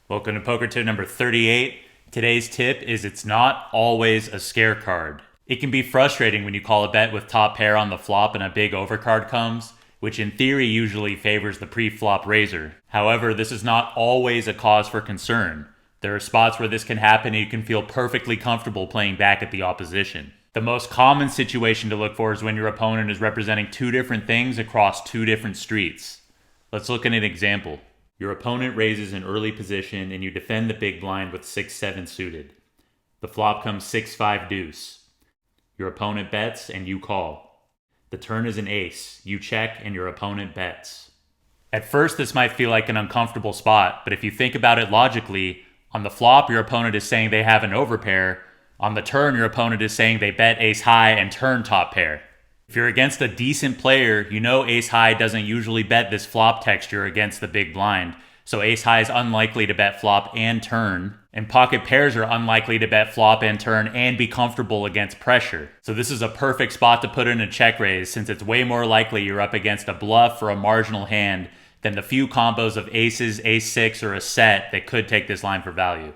Welcome to poker tip number 38. Today's tip is it's not always a scare card. It can be frustrating when you call a bet with top pair on the flop and a big overcard comes, which in theory usually favors the pre-flop raiser. However, this is not always a cause for concern. There are spots where this can happen and you can feel perfectly comfortable playing back at the opposition. The most common situation to look for is when your opponent is representing two different things across two different streets. Let's look at an example. Your opponent raises an early position and you defend the big blind with 6-7 suited. The flop comes 6-5 deuce. Your opponent bets and you call. The turn is an ace. You check and your opponent bets. At first, this might feel like an uncomfortable spot, but if you think about it logically, on the flop, your opponent is saying they have an overpair. On the turn, your opponent is saying they bet ace high and turn top pair. If you're against a decent player, you know ace high doesn't usually bet this flop texture against the big blind, so ace high is unlikely to bet flop and turn, and pocket pairs are unlikely to bet flop and turn and be comfortable against pressure. So this is a perfect spot to put in a check raise, since it's way more likely you're up against a bluff or a marginal hand than the few combos of aces, ace six, or a set that could take this line for value.